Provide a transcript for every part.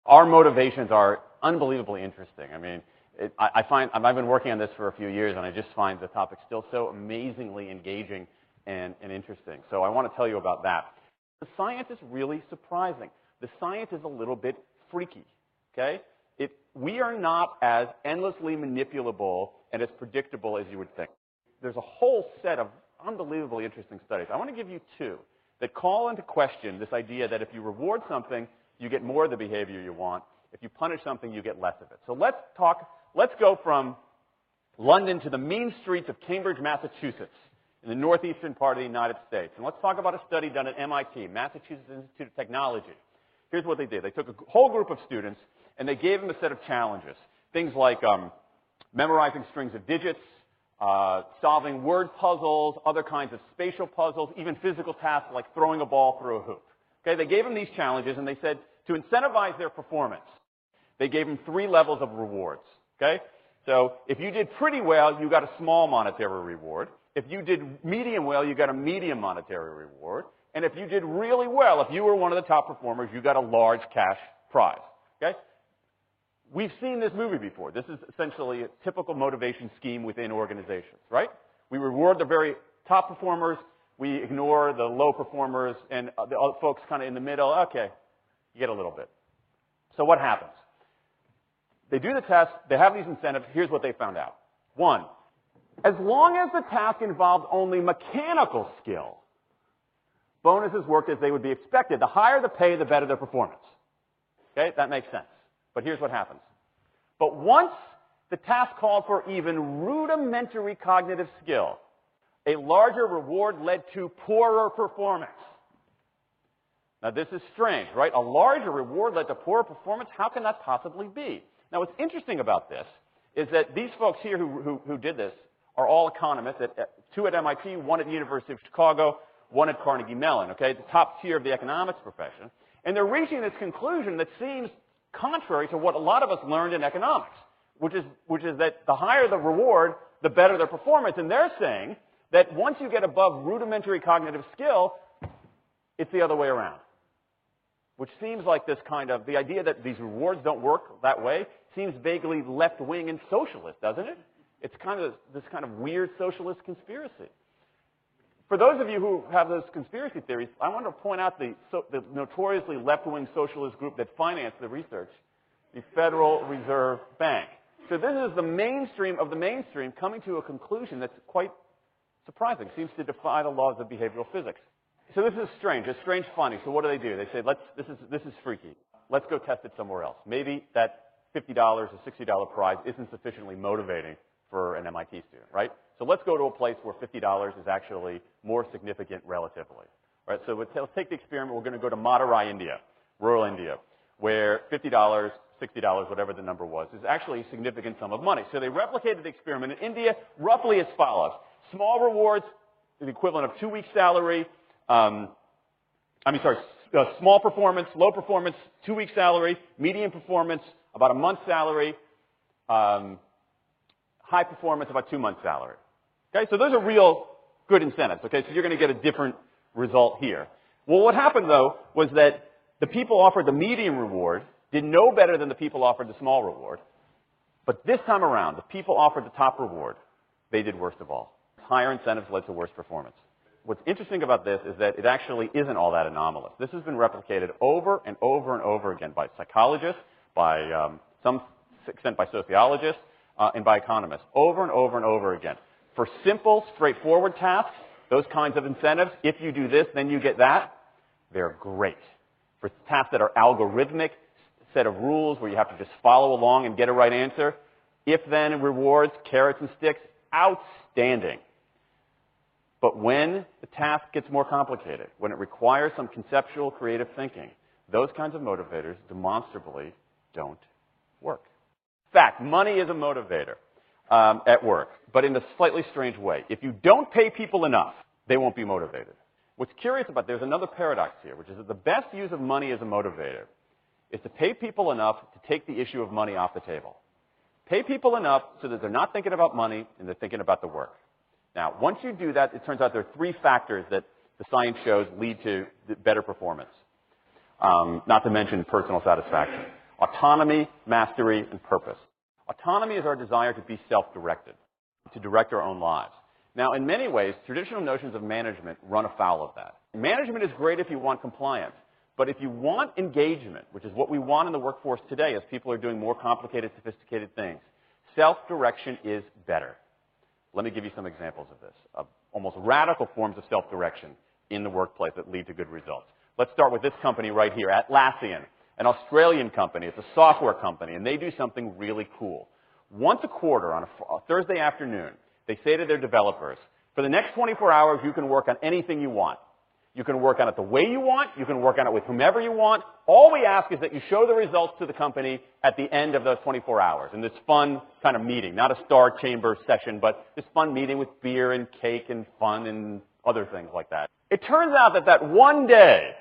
Our motivations are unbelievably interesting. I mean, I've been working on this for a few years, and I just find the topic still so amazingly engaging and interesting. So I want to tell you about that. The science is really surprising. The science is a little bit freaky, okay? We are not as endlessly manipulable and as predictable as you would think. There's a whole set of unbelievably interesting studies. I want to give you two that call into question this idea that if you reward something, you get more of the behavior you want. If you punish something, you get less of it. So let's go from London to the mean streets of Cambridge, Massachusetts, in the northeastern part of the United States. And let's talk about a study done at MIT, Massachusetts Institute of Technology. Here's what they did. They took a whole group of students, and they gave them a set of challenges. Things like memorizing strings of digits, solving word puzzles, other kinds of spatial puzzles, even physical tasks like throwing a ball through a hoop. Okay, they gave them these challenges, and they said to incentivize their performance, they gave them 3 levels of rewards. Okay? So if you did pretty well, you got a small monetary reward. If you did medium well, you got a medium monetary reward. And if you did really well, if you were one of the top performers, you got a large cash prize. Okay? We've seen this movie before. This is essentially a typical motivation scheme within organizations, right? We reward the very top performers. We ignore the low performers and the other folks kind of in the middle. Okay, you get a little bit. So what happens? They do the test. They have these incentives. Here's what they found out. 1, as long as the task involved only mechanical skill, bonuses worked as they would be expected. The higher the pay, the better the performance. Okay, that makes sense. But here's what happens. But once the task called for even rudimentary cognitive skill, a larger reward led to poorer performance. Now this is strange, right? A larger reward led to poorer performance? How can that possibly be? Now what's interesting about this is that these folks here who did this are all economists, 2 at MIT, 1 at the University of Chicago, 1 at Carnegie Mellon, okay, the top tier of the economics profession. And they're reaching this conclusion that seems contrary to what a lot of us learned in economics, which is that the higher the reward, the better the performance. And they're saying that once you get above rudimentary cognitive skill, it's the other way around. Which seems like this kind of, the idea that these rewards don't work that way seems vaguely left-wing and socialist, doesn't it? It's kind of this kind of weird socialist conspiracy. For those of you who have those conspiracy theories, I want to point out the notoriously left-wing socialist group that financed the research, the Federal Reserve Bank. So this is the mainstream of the mainstream coming to a conclusion that's quite surprising. Seems to defy the laws of behavioral physics. So this is strange. It's strange funny. So what do? They say, this is freaky. Let's go test it somewhere else. Maybe that $50 or $60 prize isn't sufficiently motivating for an MIT student, right? So let's go to a place where $50 is actually more significant relatively. Right? So let's take the experiment. We're going to go to Madurai, India, rural India, where $50, $60, whatever the number was, is actually a significant sum of money. So they replicated the experiment in India roughly as follows. Small rewards, the equivalent of 2 weeks' salary. Small performance, low performance, 2 weeks' salary. Medium performance, about a month's salary. High performance, about 2 months' salary. Okay, so those are real good incentives. Okay, so you're going to get a different result here. Well, what happened, though, was that the people offered the medium reward did no better than the people offered the small reward. But this time around, the people offered the top reward. They did worst of all. Higher incentives led to worse performance. What's interesting about this is that it actually isn't all that anomalous. This has been replicated over and over and over again by psychologists, by some extent by sociologists, and by economists, over and over and over again. For simple, straightforward tasks, those kinds of incentives, if you do this, then you get that, they're great. For tasks that are algorithmic, set of rules where you have to just follow along and get a right answer, if-then rewards, carrots and sticks, outstanding. But when the task gets more complicated, when it requires some conceptual, creative thinking, those kinds of motivators demonstrably don't work. In fact, money is a motivator at work, but in a slightly strange way. If you don't pay people enough, they won't be motivated. What's curious about, there's another paradox here, which is that the best use of money as a motivator is to pay people enough to take the issue of money off the table. Pay people enough so that they're not thinking about money and they're thinking about the work. Now, once you do that, it turns out there are 3 factors that the science shows lead to better performance, not to mention personal satisfaction. Autonomy, mastery, and purpose. Autonomy is our desire to be self-directed, to direct our own lives. Now, in many ways, traditional notions of management run afoul of that. Management is great if you want compliance, but if you want engagement, which is what we want in the workforce today as people are doing more complicated, sophisticated things, self-direction is better. Let me give you some examples of this, of almost radical forms of self-direction in the workplace that lead to good results. Let's start with this company right here, Atlassian, an Australian company. It's a software company, and they do something really cool. Once a quarter on a Thursday afternoon, they say to their developers, for the next 24 hours, you can work on anything you want. You can work on it the way you want. You can work on it with whomever you want. All we ask is that you show the results to the company at the end of those 24 hours in this fun kind of meeting, not a star chamber session, but this fun meeting with beer and cake and fun and other things like that. It turns out that that one day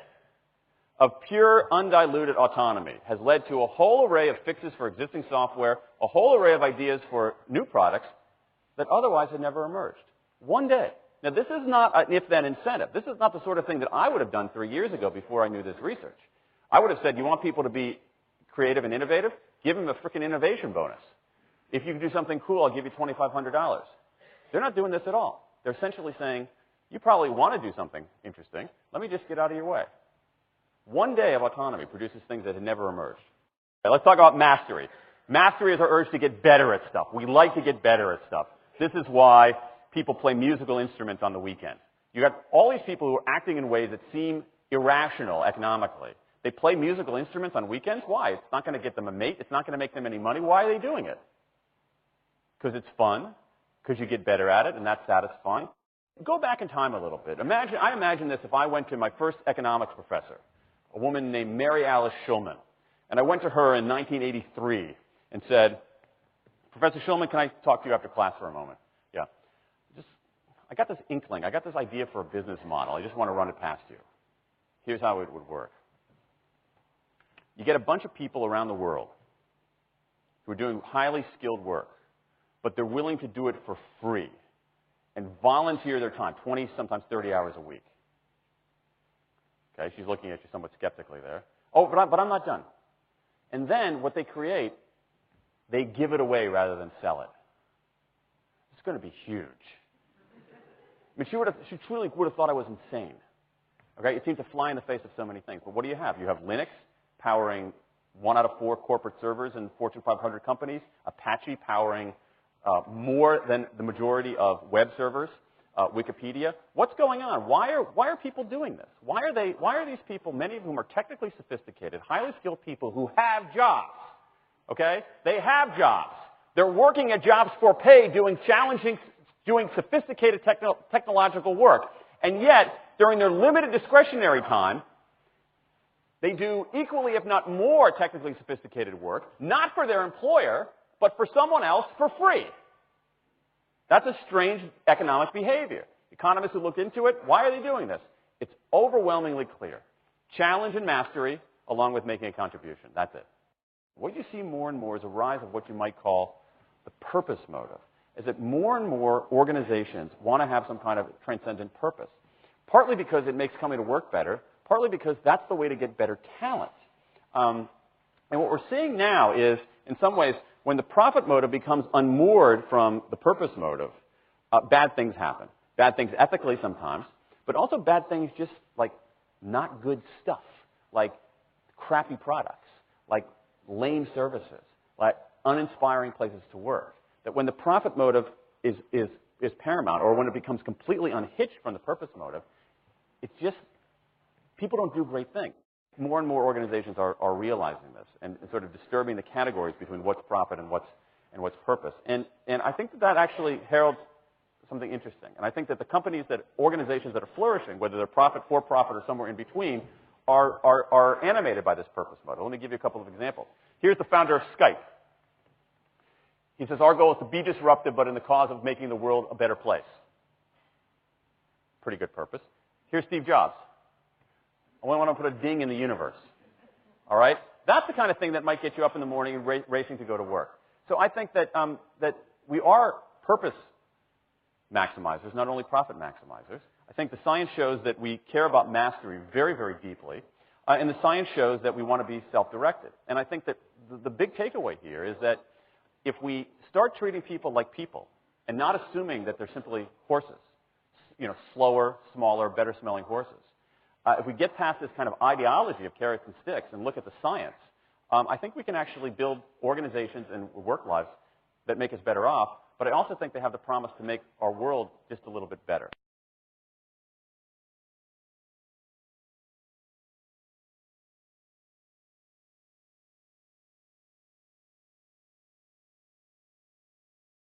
of pure, undiluted autonomy has led to a whole array of fixes for existing software, a whole array of ideas for new products that otherwise had never emerged. One day. Now, this is not an if-then incentive. This is not the sort of thing that I would have done 3 years ago before I knew this research. I would have said, you want people to be creative and innovative? Give them a freaking innovation bonus. If you can do something cool, I'll give you $2,500. They're not doing this at all. They're essentially saying, you probably want to do something interesting. Let me just get out of your way. One day of autonomy produces things that had never emerged. Okay, let's talk about mastery. Mastery is our urge to get better at stuff. We like to get better at stuff. This is why people play musical instruments on the weekend. You got all these people who are acting in ways that seem irrational economically. They play musical instruments on weekends. Why? It's not going to get them a mate. It's not going to make them any money. Why are they doing it? Because it's fun, because you get better at it, and that's satisfying. Go back in time a little bit. I imagine this if I went to my first economics professor, a woman named Mary Alice Schulman, and I went to her in 1983 and said, Professor Schulman, can I talk to you after class for a moment? Yeah. I got this inkling. I got this idea for a business model. I just want to run it past you. Here's how it would work. You get a bunch of people around the world who are doing highly skilled work, but they're willing to do it for free and volunteer their time, 20, sometimes 30 hours a week. Okay, she's looking at you somewhat skeptically there. Oh, but I'm not done. And then what they create, they give it away rather than sell it. It's going to be huge. I mean, she truly would have thought I was insane. Okay, it seemed to fly in the face of so many things. But what do you have? You have Linux powering 1 out of 4 corporate servers in Fortune 500 companies, Apache powering more than the majority of web servers, Wikipedia. What's going on? Why are people doing this? Why are these people, many of whom are technically sophisticated, highly skilled people who have jobs? Okay, they have jobs. They're working at jobs for pay, doing sophisticated technological work. And yet, during their limited discretionary time, they do equally, if not more, technically sophisticated work, not for their employer, but for someone else for free. That's a strange economic behavior. Economists who looked into it, why are they doing this? It's overwhelmingly clear. Challenge and mastery, along with making a contribution. That's it. What you see more and more is a rise of what you might call the purpose motive, is that more and more organizations want to have some kind of transcendent purpose, partly because it makes coming to work better, partly because that's the way to get better talent. And what we're seeing now is, in some ways, when the profit motive becomes unmoored from the purpose motive, bad things happen. Bad things ethically sometimes, but also bad things just like not good stuff, like crappy products, like lame services, like uninspiring places to work. That when the profit motive is paramount, or when it becomes completely unhitched from the purpose motive, it's just, people don't do great things. More and more organizations are realizing this and sort of disturbing the categories between what's profit and what's purpose. And I think that actually heralds something interesting. And I think that the organizations that are flourishing, whether they're profit, for profit, or somewhere in between, are animated by this purpose model. Let me give you a couple of examples. Here's the founder of Skype. He says, our goal is to be disruptive, but in the cause of making the world a better place. Pretty good purpose. Here's Steve Jobs. I want to put a ding in the universe. All right? That's the kind of thing that might get you up in the morning and racing to go to work. So I think that, that we are purpose maximizers, not only profit maximizers. I think the science shows that we care about mastery very, very deeply. And the science shows that we want to be self-directed. And I think that the big takeaway here is that if we start treating people like people and not assuming that they're simply horses, slower, smaller, better smelling horses, if we get past this kind of ideology of carrots and sticks and look at the science, I think we can actually build organizations and work lives that make us better off, but I also think they have the promise to make our world just a little bit better.